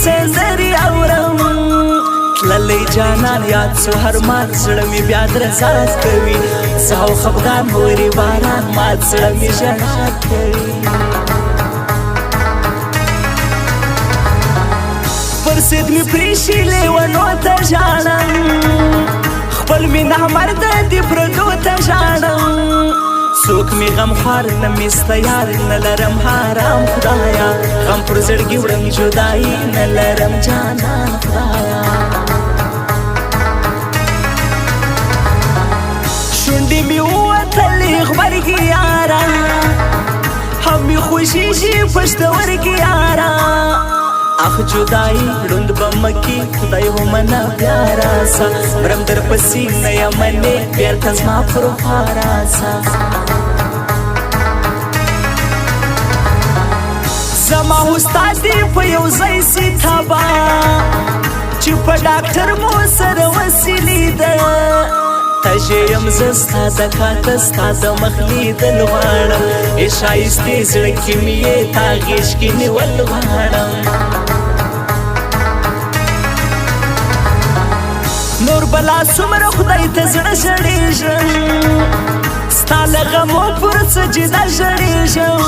سندري اورم تللی جانان یاد سو هر مات زړه مې بیا درزاز کوي زه او خفګان مورې باران مات زړه مې ژړا کوي پر سید مې پریښي لیونو ته ژاړم خپل مینه مرده دې پردو ته ژاړم څوک مې غمخوار نه مې سته یار نه لرم حرام خدایا غم پر زړګي وړم جدایي نه لرم جانان خدایا شونډې مې ووتلې غبرګي یاره هم مې خوښېږي پښتورګي یاره اخ جدایي ړوند به مکي خدای ومنه بیا راسه مرم در پسې نه یمنې بېرته زما پر خوا راسه زما استاد دې په یو ځای سي تبا چې په ډاکټر مو سره وسیلې ده تږې یم زه ستا د کاته ستا د مخ لیدل غواړم ای ښایستې زړه کې مې یې تا غېږ کې نیول غواړم نور بلا څومره خدای ته زړه ژړېږم ستا له غمو پر سجده ژړېږم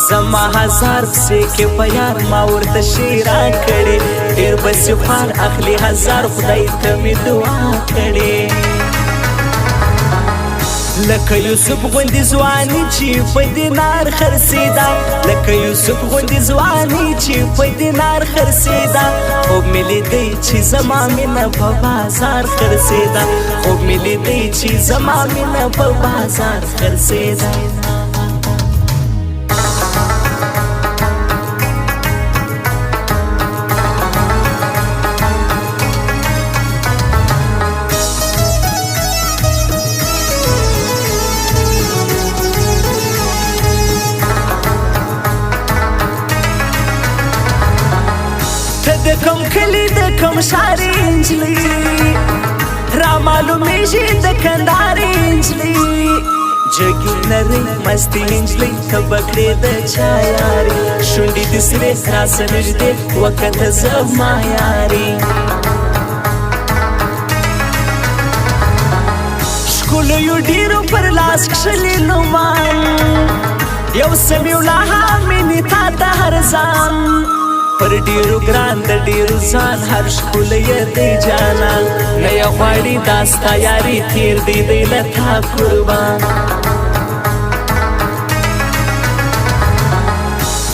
زما هزار پسې کې په یار ما ورته شی راکړې ډېر بسې خوار اخلي هزار خدای ته مې دعا کړې لکه یوسف غوندې ځواني چې په دینار خرڅېده لکه یوسف غوندې ځواني چې په دینار خرڅېده خوب مې لیدی چې زما مینه په بازار خرڅېده خوب مې لیدی چې زما مینه په بازار خرڅېده د کوم کلي د کوم ښاري نجلۍ رامعلومېږي د کندهاري نجلۍ جګې نرۍ مستې نجلۍ ته به کړې د چا یاري شونډې دې سرې راسه نږدې وکته زما یاري ښکلیو ډېرو پر لاس کښلي نومان یو سمیو لا هم مینې تا ته هر ځان پر ډیرو ګران د ډیرو ځان هر ښکلی دی جانان نه یې غواړي دا ستا یاري تېر دی دی له تا قربان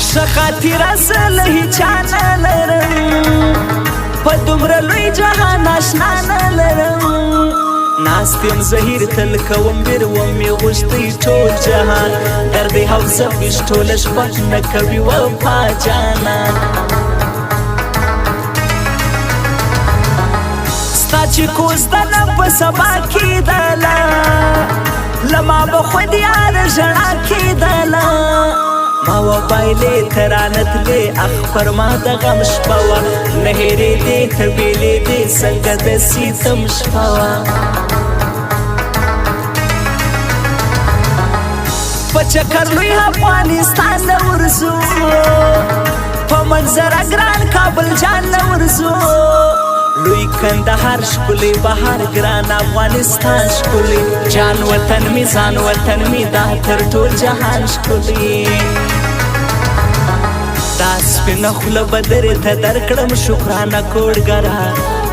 ښه خاطره زه له هیچا نه لرم په دومره لوی جهان اشنا نه لرم ناست یم زهیر تل کوم بیر ومې غوښتی ټول جهان درد حوزه ویش ټوله شپه نه کوي وفا جانان ستا چې کوزدنه په سبا کېدله له ما به خود یاره ژړا کېدله ما وبایلې ته رانتلې اخ پر ما د غم شپه وه نه هېرېدې ته بېلېدې څنګه د سیتم شپه وه په چکر لوی افغانستان نه ورځو په منظره ګران کابل جان نه ورځو لوی کندهار ښکلی بهار ګران افغانستان ښکلی جان وطن می ځان وطن می دا تر ټول جهان ښکلی دا سپینه خوله به درې ته درکړم شکرانه کوډګره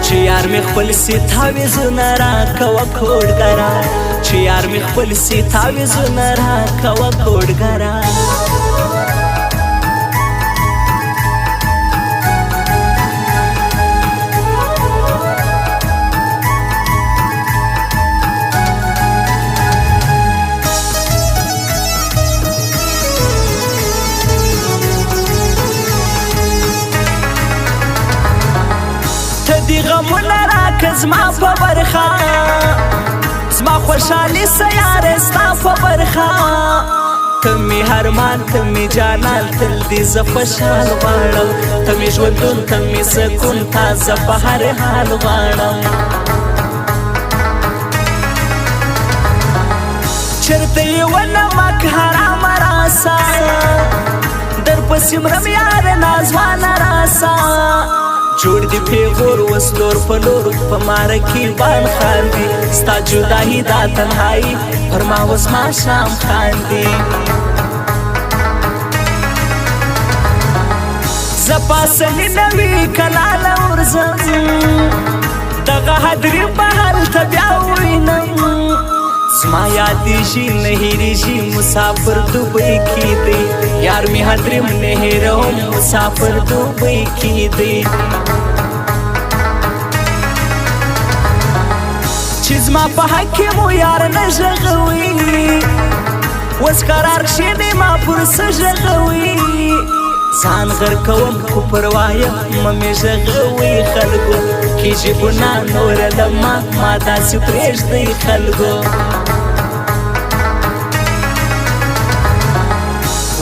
چې یار مې خپل سي تعویضونه راکوه کوډګره چې یار مې خپل سي تعویضونه راکوه کوډګره دی غمونه راکه زما په برخه زما خوشحالي سیاره ستا په برخه ته مې هرمان ته مې جانان تل دې زه خوشحال غواړم ته مې ژوندون ته مې سکون تازه په هر حال غواړم چرته یې ونه مک حرامه راسه در پسې مرم یاره نازوانه راسه جوړ دي پیغور اوس لور په لور په ماره کې بان خاندي ستا جدایي دا تنهایي پر ما اوس ماښام خاندي زه پاسني نوي کلاله ورځم دغه هدرې په هلته بیا ووینم زما یادېږي نه هېرېږي مسافر دوبۍ کې دی یار مې هدرې نه هېروم مسافر دوبۍ کې دی چې زما په حق کې مو یار نه ږغوي اوس قرار کښېنې ما پر څه ږغوي ځان غر کوم خو پروايه مه مې ږغوي خلکو کېږي ګناه نوره له ما داسې پرېږدئ خلکو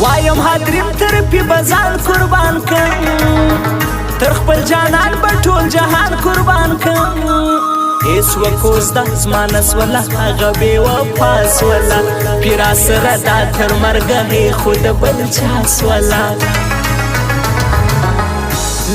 وایم هدریم تر پی به ځان قربان کړم تر خپل جانان به ټول جهان قربان کړم هېڅ وکوزده زما نسوله هغه بې وفا سوله پیرا سره دا تر مرګه خو د بل چا سوله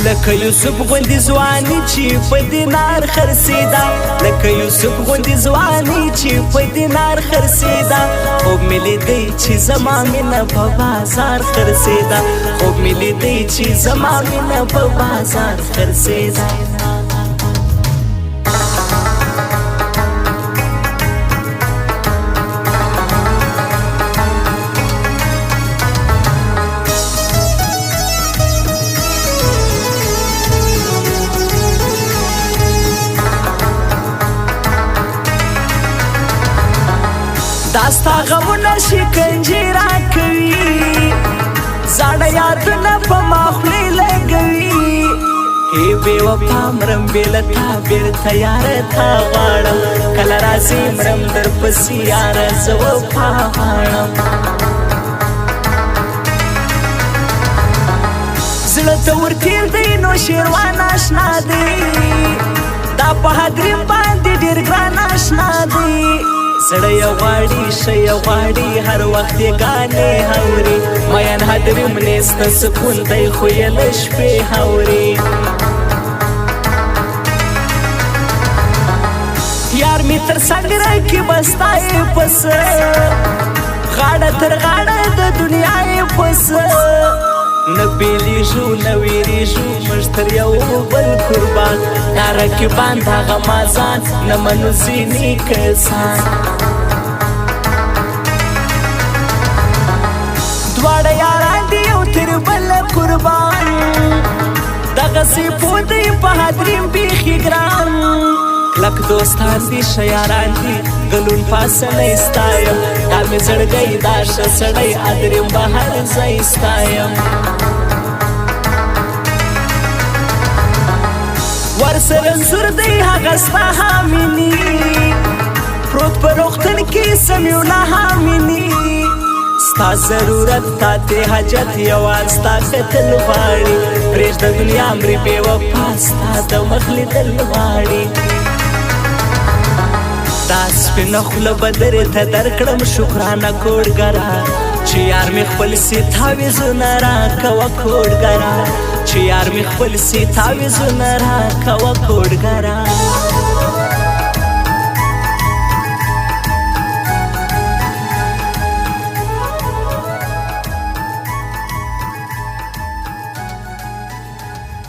لکه یوسف غوندې ځواني چې په دینار خرڅېده لکه یوسف غوندې ځواني چې په دینار خرڅېده خوب مې لیدی چې زما مینه په بازار خرڅېده خوب مې لیدی چې زما مینه په بازار خرڅېده داستا غمونه شکنجې راکوي زاړه یادونه په ما خولې لګوي ای بې وفا مرم بې له تا بېرته یاره تا غواړم کله راځې مرم درپسې یاره زه وفا غواړم زړه ته ورتېر دی نو شېروان اشنا دی دا په هدریم باندې ډېر ګران اشنا دی زړه یې غواړي ښه یې غواړي هر وخت یې ګانې هوري مین هدریم نیسته سکون دی خو یې له شپې هوري یار مې تر سنګره کې به ستا یې پسه غاړه تر غاړه د دنیا یې پسه نه بیلیږو نه ویریږو موږ تر یو بل قربان دا رقیبان دغه مازان نه منو ځینې کسان دواړه یاران دي یو تر بله قربان دغسې پوه دی په هدریم بیخي ګران کلک دوستان دي ښه یاران دي ګلون پاسنی ستایم دا مې زړګی دا ښه سړی هدریم به هر ځای ستایم ورسره انځور دی هغه ستا حامیني پروت په روغتون کې سمیونه حامیني ستا ضرورت تا ته حاجت یوان ستا کتل غواړي پرېږده دنیا مري بې وفا ستا د مخ لیدل غواړي دا سپینه خوله به درې ته درکړم شکرانه کوډګره چې یار مې خپل سي تعویضونه راکوه کوډګره چې یار مې خپل سي تعویضونه راکوه کوډګره